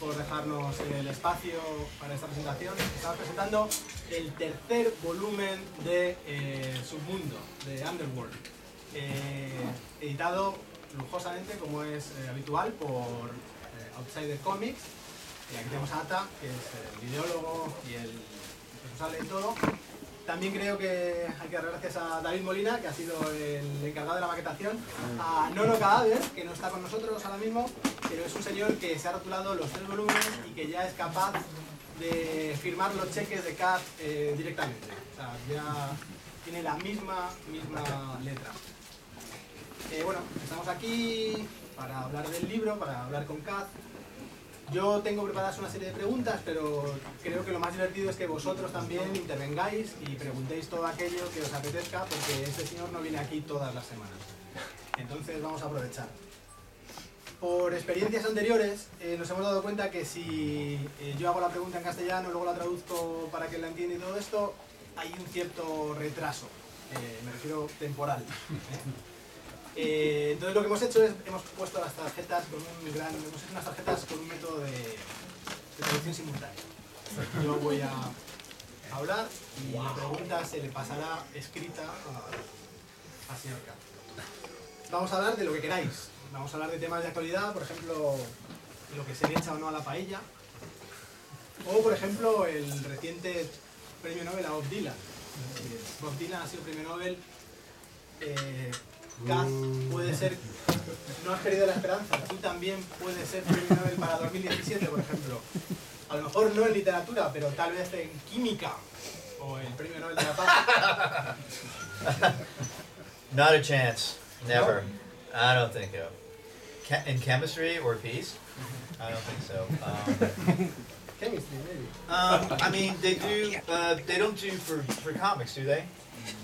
por dejarnos el espacio para esta presentación. Estamos presentando el tercer volumen de Submundo, de Underworld, editado lujosamente, como es habitual, por Outsider Comics. Aquí tenemos a Ata, que es el ideólogo y el responsable de todo. También creo que hay que dar gracias a David Molina, que ha sido el encargado de la maquetación, a Nono KAZ, que no está con nosotros ahora mismo, pero es un señor que se ha rotulado los 3 volúmenes y que ya es capaz de firmar los cheques de KAZ directamente. O sea, ya tiene la misma letra. Bueno, estamos aquí para hablar del libro, para hablar con KAZ. Yo tengo preparadas una serie de preguntas, pero creo que lo más divertido es que vosotros también intervengáis y preguntéis todo aquello que os apetezca, porque este señor no viene aquí todas las semanas. Entonces vamos a aprovechar. Por experiencias anteriores nos hemos dado cuenta que si yo hago la pregunta en castellano, luego la traduzco para que la entienda y todo esto, hay un cierto retraso, me refiero temporal. Entonces lo que hemos hecho es, hemos puesto las tarjetas con unas tarjetas con un método de traducción simultánea. Yo voy a hablar y la pregunta se le pasará escrita al señor K. Vamos a hablar de lo que queráis. Vamos a hablar de temas de actualidad, por ejemplo, lo que se le echa o no a la paella. O, por ejemplo, el reciente premio Nobel a Bob Dylan. Bob Dylan ha sido premio Nobel. KAZ puede ser, no has querido la esperanza, tú también puedes ser premio Nobel para 2017, por ejemplo. A lo mejor no en literatura, pero tal vez en química, o el premio Nobel de la paz. Not a chance, never. No? I don't think so. In chemistry or peace? I don't think so. Chemistry, maybe. I mean, they do. They don't do for comics, do they?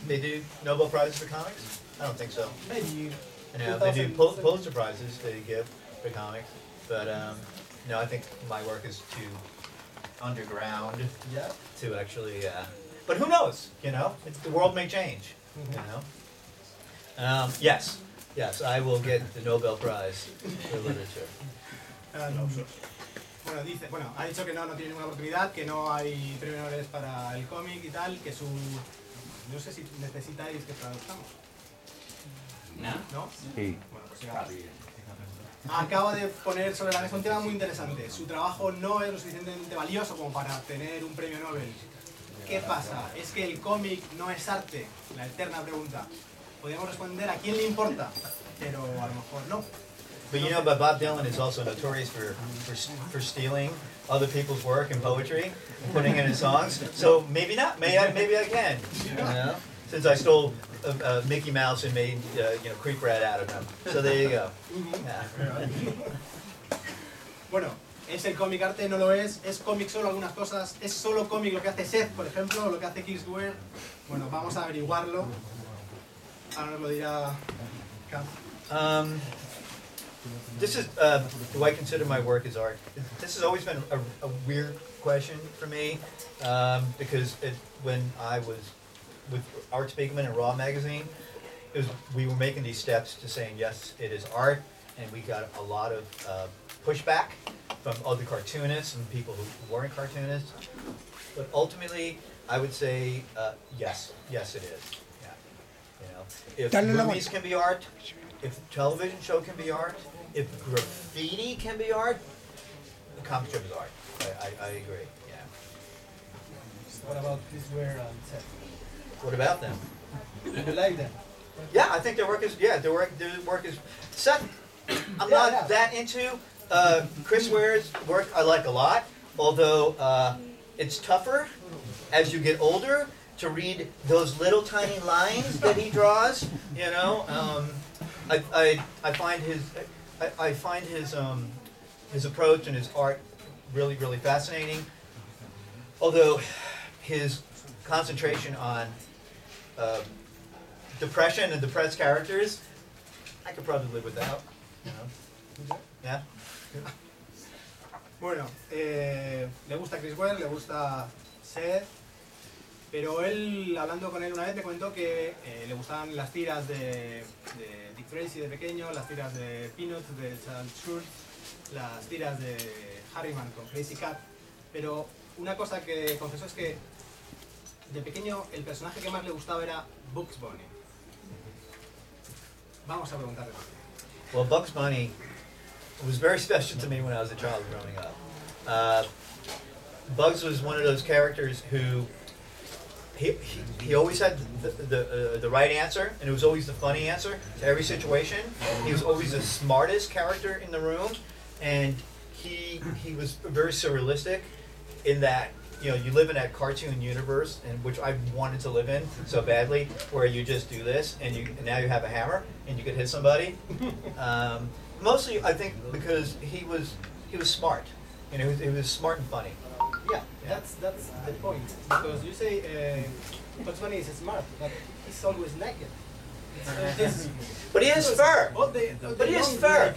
They do Nobel Prizes for comics? I don't think so. Maybe. You know, they do Pulitzer Prizes they give for comics, but no, I think my work is too underground to actually. But who knows? You know, the world may change. You know. Yes, I will get the Nobel Prize for literature. Bueno, ha dicho que no tiene ninguna oportunidad, que no hay premios Nobel para el cómic y tal, que su... No sé si necesitáis que traduzcamos. ¿No? Sí. Bueno, pues sigamos. Acaba de poner sobre la mesa un tema muy interesante. Su trabajo no es lo suficientemente valioso como para obtener un premio Nobel. ¿Qué pasa? ¿Es que el cómic no es arte? La eterna pregunta. Podríamos responder a quién le importa, pero a lo mejor no. But you know, but Bob Dylan is also notorious for stealing other people's work and poetry and putting it in songs. So maybe not. Maybe I can. You know, since I stole Mickey Mouse and made Creep Rat out of him. So there you go. Bueno, ¿es el cómic arte? No lo es. ¿Es cómic solo algunas cosas? ¿Es solo cómic lo que hace Seth, por ejemplo, o lo que hace Kingswear? Bueno, vamos a averiguarlo. Ahora nos lo dirá KAZ. This is, do I consider my work as art? This has always been a weird question for me, because when I was with Art Spiegelman and Raw Magazine, we were making these steps to saying, yes, it is art, and we got a lot of pushback from other cartoonists and people who weren't cartoonists. But ultimately, I would say, yes, it is. Yeah. You know, if movies can be art, if television show can be art, if graffiti can be art, the comic strip is art. I agree. Yeah. What about Kingswear and Seth? What about them? Do you like them? Yeah, I think their work is. Yeah, their work is. Seth, I'm not that into. Chris Ware's work I like a lot, although it's tougher as you get older to read those little tiny lines that he draws. You know, I find his approach and his art really fascinating. Although his concentration on depression and depressed characters, I could probably live without. You know? Yeah. Bueno, le gusta Chris Ware, le gusta Seth, pero él, hablando con él una vez, me comentó que le gustaban las tiras de Dick Tracy de pequeño, las tiras de Peanuts, de Charles Schultz, las tiras de Harriman con Crazy Cat, pero una cosa que confesó es que de pequeño el personaje que más le gustaba era Bugs Bunny. Vamos a preguntarle por qué. Well, Bugs Bunny was very special to me when I was a child growing up. Bugs was one of those characters who he always had the right answer, and it was always the funny answer to every situation. He was always the smartest character in the room, and he was very surrealistic in that, you know, you live in that cartoon universe, and which I wanted to live in so badly, where you just do this, and now you have a hammer, and you could hit somebody. Mostly, I think, because he was smart. You know, he was smart and funny. Yeah, that's the point. Because you say Bugs Bunny is smart, but he's always naked. But he has fur. But he has fur.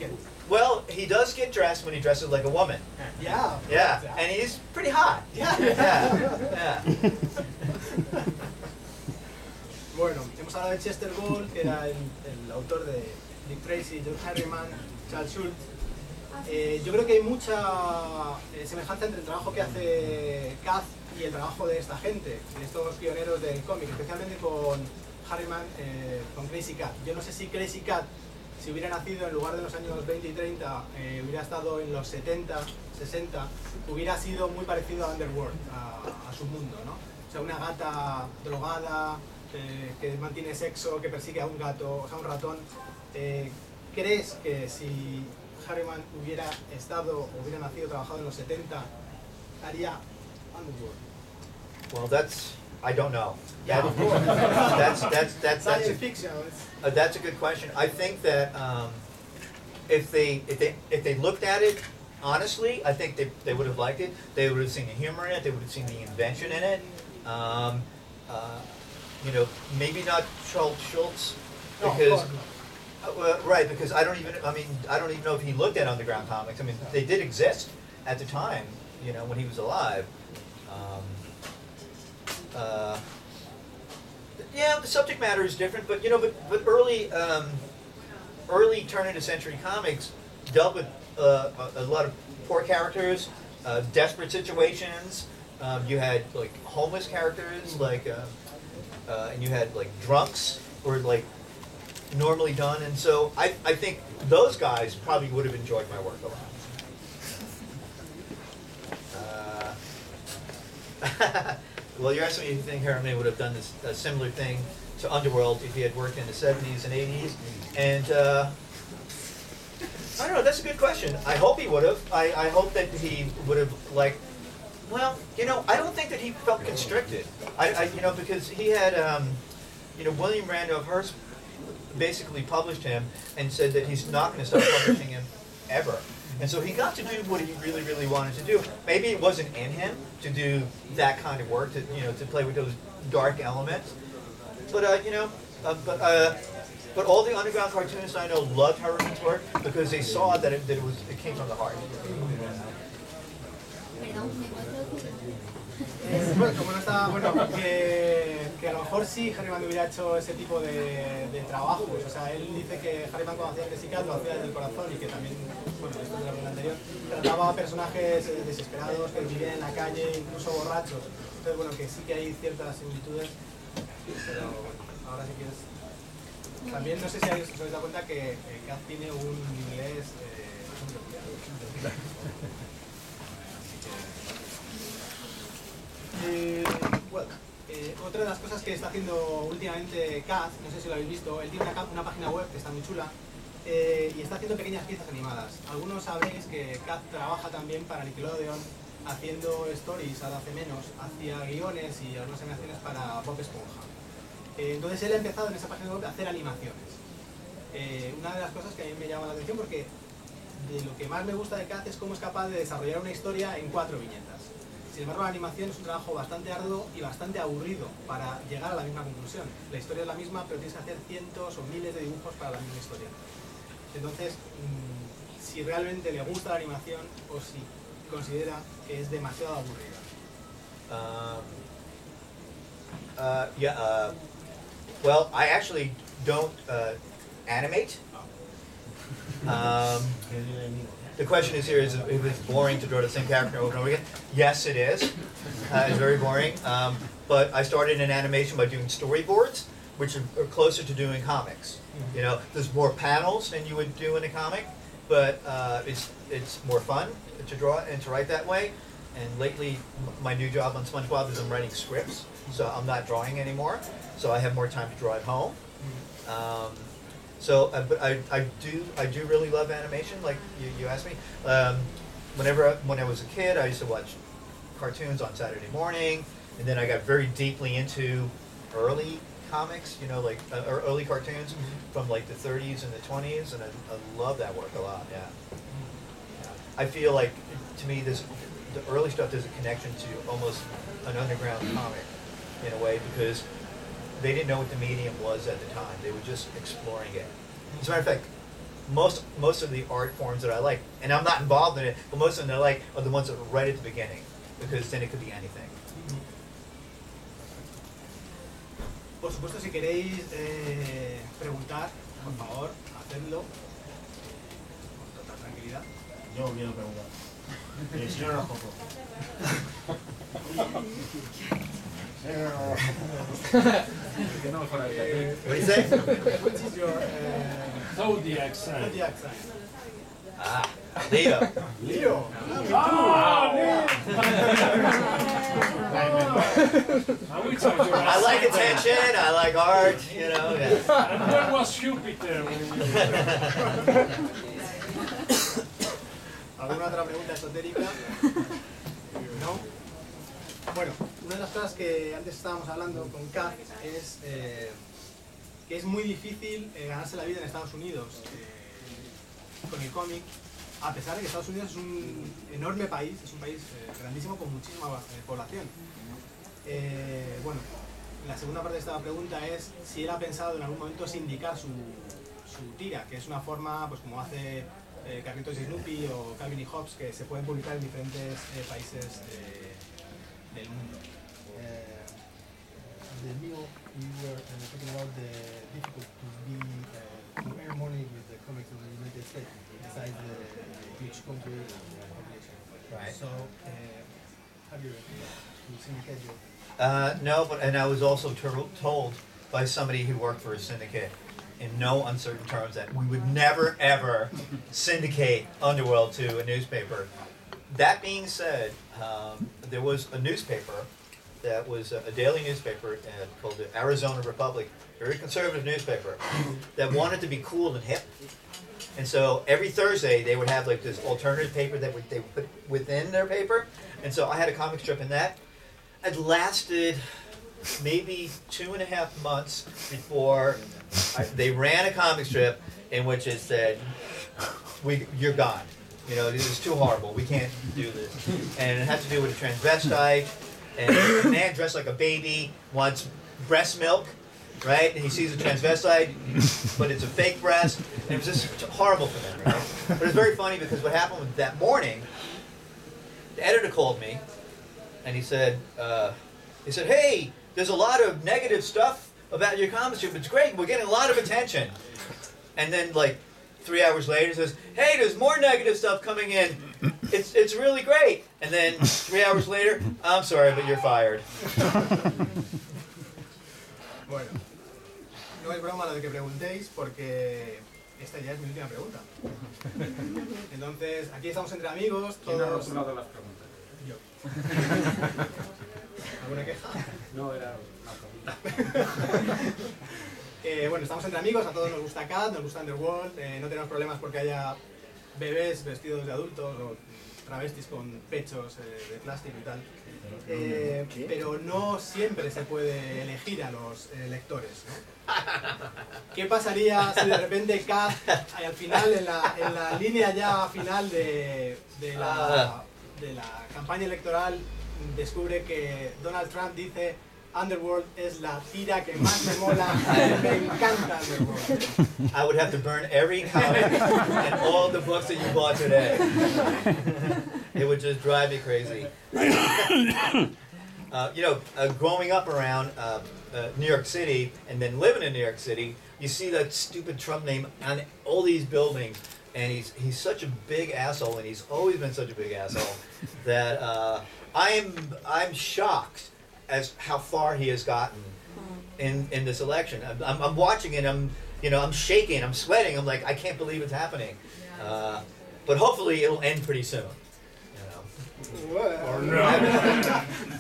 Well, he does get dressed when he dresses like a woman. Yeah. Yeah, and he's pretty hot. Yeah. Yeah. Bueno, hemos hablado de Chester Gould, que era el autor de Dick Tracy, George Harriman, Charles Schultz. Yo creo que hay mucha semejanza entre el trabajo que hace KAZ y el trabajo de esta gente, de estos pioneros del cómic, especialmente con Harriman, con Crazy Cat. Yo no sé si Crazy Cat, si hubiera nacido en lugar de los años 20 y 30, hubiera estado en los 70, 60, hubiera sido muy parecido a Underworld, a su mundo, ¿no? O sea, una gata drogada, que mantiene sexo, que persigue a un gato, o sea, un ratón. ¿Crees que si Harriman hubiera estado o hubiera nacido trabajado en los 70, haría Underworld? Well, I don't know. Yeah, of course. That's science fiction. That's a good question. I think that if they looked at it honestly, I think they would have liked it. They would have seen the humor in it. They would have seen the invention in it. You know, maybe not Charles Schultz, because right, because I don't even know if he looked at underground comics. I mean, they did exist at the time, you know, when he was alive. Yeah, the subject matter is different, but you know, but early turn of the century comics dealt with a lot of poor characters, desperate situations. You had like homeless characters, like, and you had like drunks, or like normally done, and so I think those guys probably would have enjoyed my work a lot. Well, you're asking me if you think Harriman would have done this similar thing to Underworld if he had worked in the 70s and 80s, and I don't know, that's a good question. I hope he would have. I hope that he would have, like, well, you know, I don't think that he felt constricted. You know, because he had, you know, William Randolph Hearst basically published him and said that he's not going to stop publishing him ever. And so he got to do what he really, really wanted to do. Maybe it wasn't in him to do that kind of work, to, you know, to play with those dark elements. But you know, but all the underground cartoonists I know loved Harriman's work because they saw that it came from the heart. Bueno, como no está, bueno, que a lo mejor sí Harriman hubiera hecho ese tipo de trabajos. O sea, él dice que Harriman cuando hacía Crazy Cat lo hacía desde el corazón y que también, bueno, esto es de la pregunta anterior, trataba a personajes desesperados que vivían en la calle, incluso borrachos. Entonces, bueno, que sí que hay ciertas similitudes, pero bueno, ahora si quieres... También no sé si os habéis dado cuenta que KAZ tiene un inglés bueno, otra de las cosas que está haciendo últimamente KAZ, no sé si lo habéis visto, él tiene una página web que está muy chula y está haciendo pequeñas piezas animadas. Algunos sabréis que KAZ trabaja también para Nickelodeon haciendo stories, ahora hace menos, hacía guiones y algunas animaciones para Bob Esponja. Entonces él ha empezado en esa página web a hacer animaciones. Una de las cosas que a mí me llama la atención, porque de lo que más me gusta de KAZ es cómo es capaz de desarrollar una historia en 4 viñetas. Sin embargo, la animación es un trabajo bastante arduo y bastante aburrido para llegar a la misma conclusión. La historia es la misma, pero tienes que hacer cientos o miles de dibujos para la misma historia. Entonces, si realmente le gusta la animación o si considera que es demasiado aburrida. Well, I actually don't animate. the question is here is if it's boring to draw the same character over and over again. Yes, it is. It's very boring. But I started in animation by doing storyboards, which are closer to doing comics. You know, there's more panels than you would do in a comic, but it's more fun to draw and to write that way. And lately, my new job on SpongeBob is I'm writing scripts, so I'm not drawing anymore. So I have more time to draw at home. But I do really love animation. Like you asked me, when I was a kid, I used to watch cartoons on Saturday morning, and then I got very deeply into early comics, you know, like or early cartoons from like the 30s and the 20s, and I love that work a lot. Yeah. I feel like to me the early stuff there's a connection to almost an underground comic in a way, because they didn't know what the medium was at the time. They were just exploring it. As a matter of fact, most of the art forms that I like, and I'm not involved in it, but most of them that I like are the ones that are right at the beginning, because then it could be anything. Por supuesto, si queréis preguntar, por favor, hacedlo. Con total tranquilidad. Yo quiero preguntar. Si no, no os cojo. What do you say? Which is your Zodiac sign. zodiac sign? Ah, Leo. Leo. I like attention. I like art. You know. Yeah. And where was Jupiter when ¿Alguna otra pregunta esotérica? ¿No? Bueno, una de las cosas que antes estábamos hablando con KAZ es que es muy difícil ganarse la vida en Estados Unidos con el cómic, a pesar de que Estados Unidos es un enorme país, es un país grandísimo con muchísima población. Bueno, la segunda parte de esta pregunta es si él ha pensado en algún momento sindicar su tira, que es una forma, pues como hace Carlitos y Snoopy o Calvin y Hobbes, que se pueden publicar en diferentes países del mundo. The Leo, you were talking about the difficult to earn money with the comics in the United States, besides the huge country and the population. Right. So, have you to syndicate your... No, and I was also told by somebody who worked for a syndicate in no uncertain terms that we would never ever syndicate Underworld to a newspaper. That being said, there was a newspaper that was a daily newspaper called the Arizona Republic, very conservative newspaper, that wanted to be cool and hip. And so every Thursday they would have like this alternative paper that they would put within their paper. And so I had a comic strip in that. It lasted maybe 2.5 months before they ran a comic strip in which it said, "You're gone. You know, this is too horrible. We can't do this." And it had to do with a transvestite, and a man dressed like a baby wants breast milk, right? And he sees a transvestite, but it's a fake breast, and it was just horrible for them, right? But it was very funny because what happened was that morning, the editor called me, and he said, "Hey, there's a lot of negative stuff about your comic strip. It's great. We're getting a lot of attention." And then, like 3 hours later, he says, "Hey, there's more negative stuff coming in. It's really great." And then 3 hours later, "I'm sorry, but you're fired." Bueno, no es broma lo de que preguntéis, porque esta ya es mi última pregunta. Entonces, aquí estamos entre amigos, ¿Quién ha todos... rotulado las preguntas? Yo. ¿Alguna queja? No, era una pregunta. Bueno, estamos entre amigos, a todos nos gusta KAZ, nos gusta Underworld, no tenemos problemas porque haya bebés vestidos de adultos o travestis con pechos de plástico y tal. Pero no siempre se puede elegir a los lectores, ¿no? ¿Qué pasaría si de repente KAZ, al final, en la línea ya final de la campaña electoral, descubre que Donald Trump dice: "Underworld es la tira que más me mola, me encanta Underworld"? I would have to burn every comic and all the books that you bought today. It would just drive me crazy. Growing up around New York City and then living in New York City, you see that stupid Trump name on all these buildings. and he's such a big asshole, and he's always been such a big asshole that I'm shocked as how far he has gotten in this election. I'm watching it. I'm shaking. I'm sweating. I'm like, I can't believe it's happening. But hopefully it'll end pretty soon. Or no.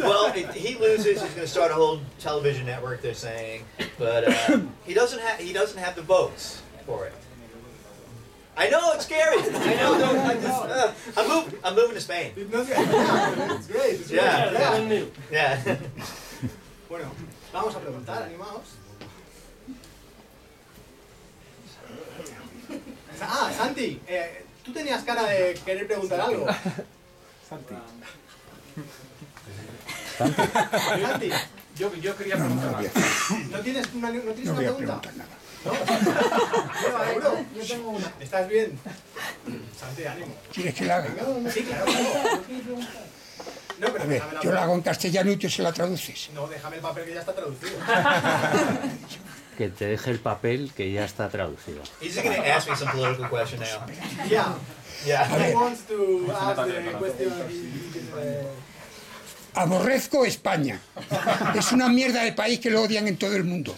Well, he loses. He's going to start a whole television network. They're saying, but he doesn't have the votes for it. I know it's scary. I know. I'm moving to Spain. It's great. It's Yeah. Yeah. Bueno, vamos a preguntar, animaos. Santi, tú tenías cara de querer preguntar algo. Santi, Yo quería preguntar algo. ¿no tienes una No pregunta? voy a preguntar nada. ¿No? ¿Seguro? Yo tengo una. ¿Estás bien? Santi, ánimo. ¿Quieres que la haga? Sí, claro. No, pero A ver, yo la hago en castellano y tú se la traduces. No, déjame el papel que ya está traducido. Que te deje el papel que ya está traducido. He's going to ask me some political question now. Yeah. Yeah. He wants to ask the question. Aborrezco España. Es una mierda de país que lo odian en todo el mundo.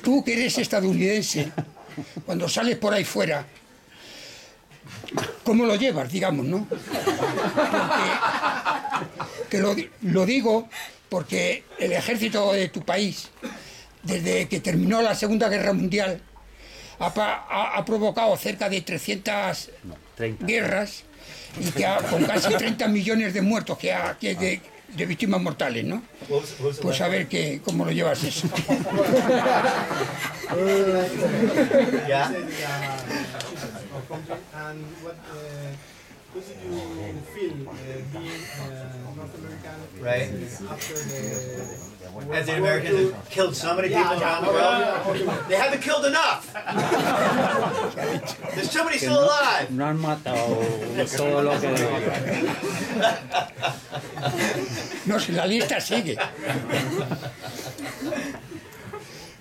Tú que eres estadounidense, cuando sales por ahí fuera, ¿cómo lo llevas, digamos, no? Porque lo digo porque el ejército de tu país, desde que terminó la Segunda Guerra Mundial, ha provocado cerca de 300 guerras y con casi 30 millones de muertos de víctimas mortales, ¿no? Pues a ver cómo lo llevas eso. Yeah. And what did you feel being North American Right. after the As the Americans have killed so many people around the world, they haven't killed enough. There's too many still alive. No han matado todo lo que deberían. No, si la lista sigue.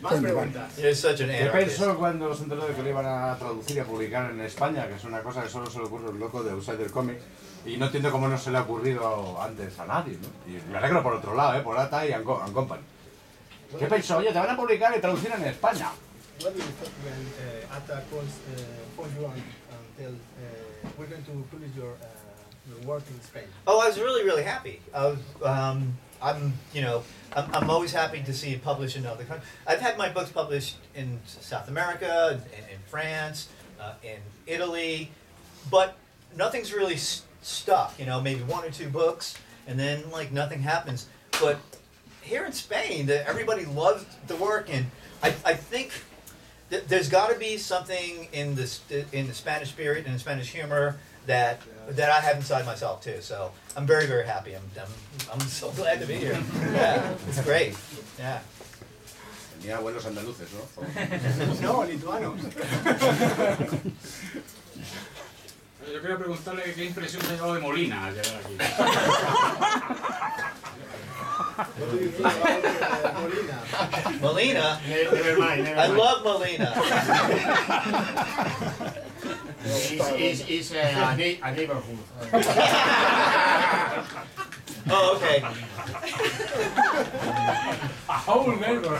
Más preguntas. You're such an ¿Qué anarchist. pensó cuando se enteró de que lo iban a traducir y a publicar en España? Que es una cosa que solo se le ocurre al loco de Outsider Comics. Y no entiendo cómo no se le ha ocurrido antes a nadie, ¿no? Y me alegro por otro lado, por ATA y Company. ¿Qué pensó? Oye, te van a publicar y traducir en España. What did you think when ATA phoned you and tell we're going to publish your work in Spain? Oh, I was really, really happy. I'm always happy to see it published in other countries. I've had my books published in South America, in France, in Italy, but nothing's really stuck. Maybe one or two books, and then nothing happens. But here in Spain, everybody loves the work, and I think there's got to be something in the Spanish spirit and the Spanish humor that I have inside myself too. So I'm very, very happy. I'm so glad to be here. Yeah, it's great. Yeah. Tenía abuelos andaluces, ¿no? No, lituanos. Yo quería preguntarle qué impresión se ha llevado de Molina al llegar aquí. What do you think about Molina? Molina. Never mind. I love Molina. It's a neighborhood. Oh, okay. A whole neighbor.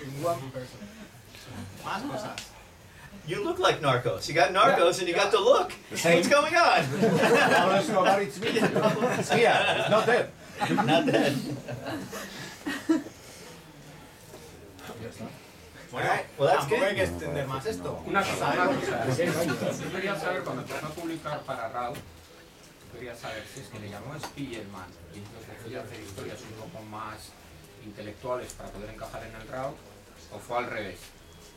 In one person. Más cosas. You look like Narcos. You got Narcos and you got the look. What's going on? Pablo Escobar, it's me. It's here. It's not dead. Not dead. Bueno, Well, that's tampoco hay good. que extender más esto. Una cosa. Yo quería saber, cuando empezó a publicar para RAW, quería saber si es que le llamó Spielman y entonces quería hacer historias un poco más intelectuales para poder encajar en el RAW, o fue al revés.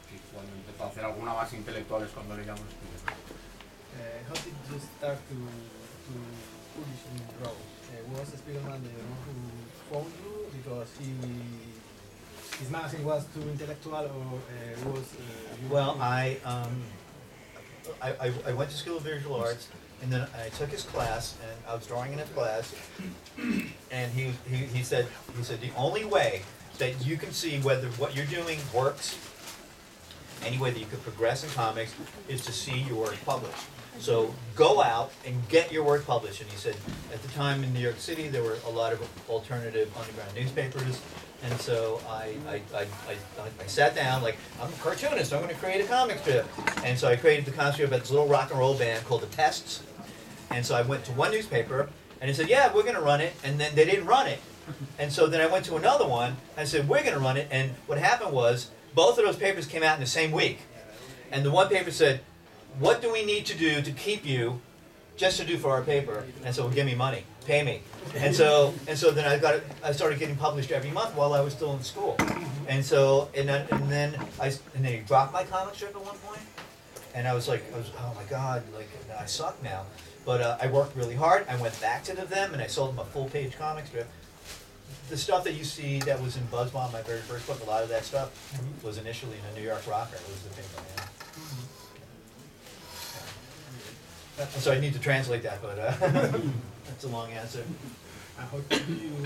Y cuando empezó a hacer alguna más intelectuales cuando le llamó Spielman. How did you start to publish in RAW? Was Spiegelman the one who phoned you because his magazine was too intellectual, or was you? Well, I went to School of Visual Arts, and then I took his class, and I was drawing in his class, and he said the only way that you can see whether what you're doing works any way that you could progress in comics is to see your work published. So go out and get your work published. And he said, at the time in New York City, there were a lot of alternative underground newspapers. And so I sat down, like, I'm a cartoonist, I'm going to create a comic strip. And so I created the comic strip about this little rock and roll band called The Tests. And so I went to one newspaper, and he said, yeah, we're going to run it. And then they didn't run it. And so then I went to another one, and I said, we're going to run it. And what happened was, both of those papers came out in the same week. And the one paper said, what do we need to do to keep you just to do for our paper? And so, well, give me money, pay me. And so then I started getting published every month while I was still in school. And so, and then he dropped my comic strip at one point. And I was like, oh my God, like, I suck now. But I worked really hard. I went back to them and I sold them a full-page comic strip. The stuff that you see that was in Buzzbomb, my very first book, a lot of that stuff was initially in a New York Rocker. It was the paper, yeah. So I need to translate that, but that's a long answer. How do you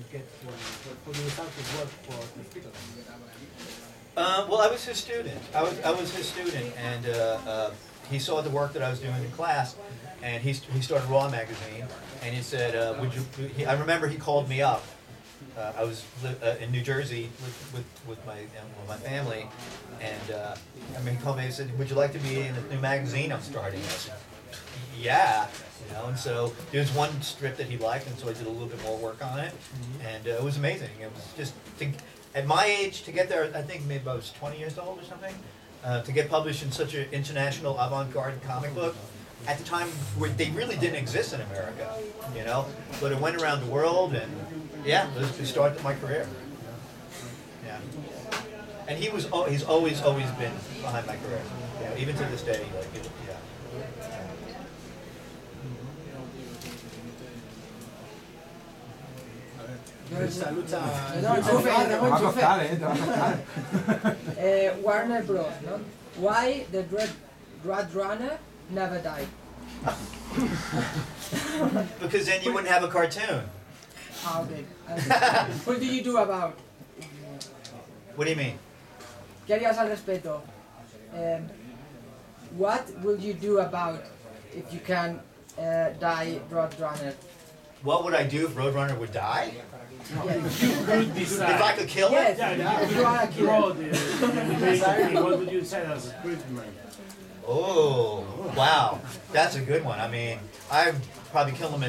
start to work for the hospital? Well, I was his student. I was his student, and he saw the work that I was doing in class, and he started Raw magazine, and he said, "Would you?" I remember he called me up. I was in New Jersey with my family, and he called me and said, "Would you like to be in a new magazine I'm starting?" I said, "Yeah." And so there's one strip that he liked, and so I did a little bit more work on it, and it was amazing. It was just, at my age, to get there, I think maybe I was 20 years old or something, to get published in such an international avant-garde comic book. At the time, they really didn't exist in America, but it went around the world, and yeah, it started my career. Yeah, and he's always been behind my career, even to this day. Like, yeah. Warner Bros. No? Why the Roadrunner never died? Because then you wouldn't have a cartoon. Okay. What do you do about? What do you mean? ¿Qué harías al respecto? What will you do about if you can die Roadrunner? What would I do if Roadrunner would die? Yes. If I could kill it? Yes. If you are a killer. What would you say as a treatment? Oh, wow. That's a good one. I mean, I'd probably kill him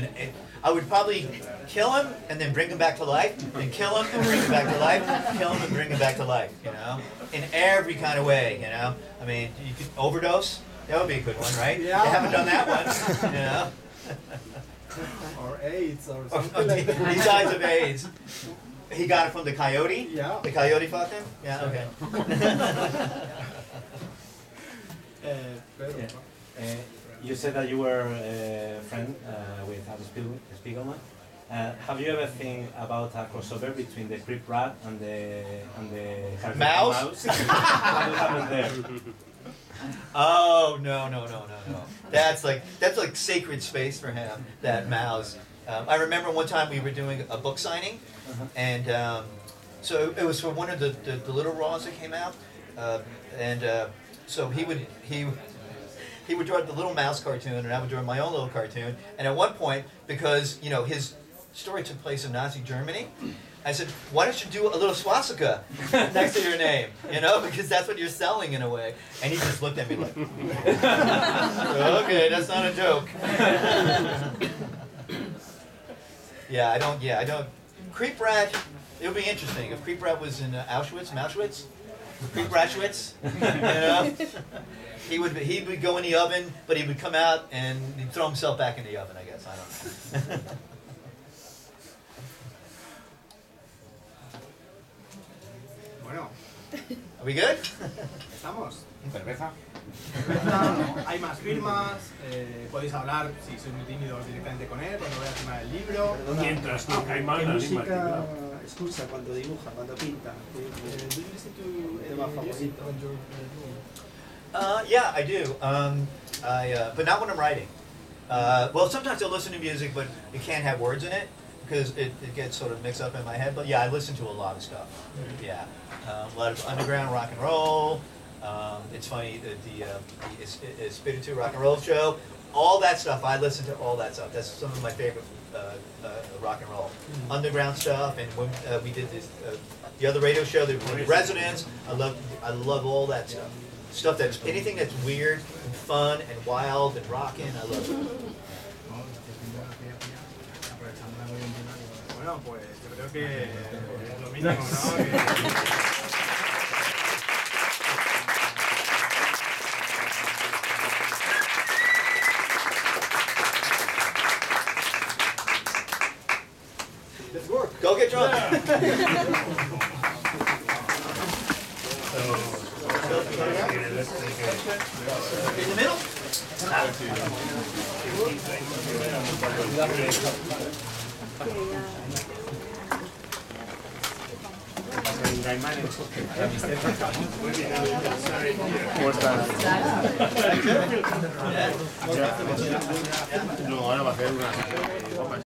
I would probably kill him and then bring him back to life, and kill him and bring him back to life, kill him and bring him back to life, in every kind of way, I mean, you could overdose, that would be a good one, right? Yeah. You haven't done that one, Or AIDS or something like that. He dies of AIDS. He got it from the coyote? Yeah. The coyote fucked him? Yeah, okay. You said that you were a friend with Adam Spiegelman. Have you ever think about a crossover between the creep rat and the Mouse? What happened there? Oh, no. That's like sacred space for him, that mouse. I remember one time we were doing a book signing, and so it was for one of the little Raws that came out, so he would draw the little mouse cartoon, and I would draw my own little cartoon. And at one point, because his story took place in Nazi Germany, I said, "Why don't you do a little swastika next to your name? Because that's what you're selling in a way." And he just looked at me like, "Okay, that's not a joke." I don't. Creep Rat. It would be interesting if Creep Rat was in Auschwitz, Creep Ratschwitz. He would go in the oven, but he would come out and he'd throw himself back in the oven, I guess. I don't know. Bueno, Are we good? ¿estamos? ¿Cerveza? Hay más firmas, podéis hablar, si sois muy tímidos, directamente con él, cuando voy a firmar el libro. Mientras no hay más, ¿Qué la música escucha cuando dibuja, cuando pinta? ¿Do you listen to tema favorito? Yeah, I do. But not when I'm writing. Well, sometimes I'll listen to music, but it can't have words in it. because it gets sort of mixed up in my head. But yeah, I listen to a lot of stuff. Yeah, a lot of underground rock and roll. It's funny that the Espiritu Rock and Roll show, all that stuff. I listen to all that stuff. That's some of my favorite rock and roll, underground stuff. And when we did this, the other radio show, the Residents. I love all that stuff. Stuff that's anything that's weird and fun and wild and rocking. I love it. Bueno, pues yo creo que lo mínimo, ¿no? Let's work. Go get drunk. In the middle? No, ahora va a hacer una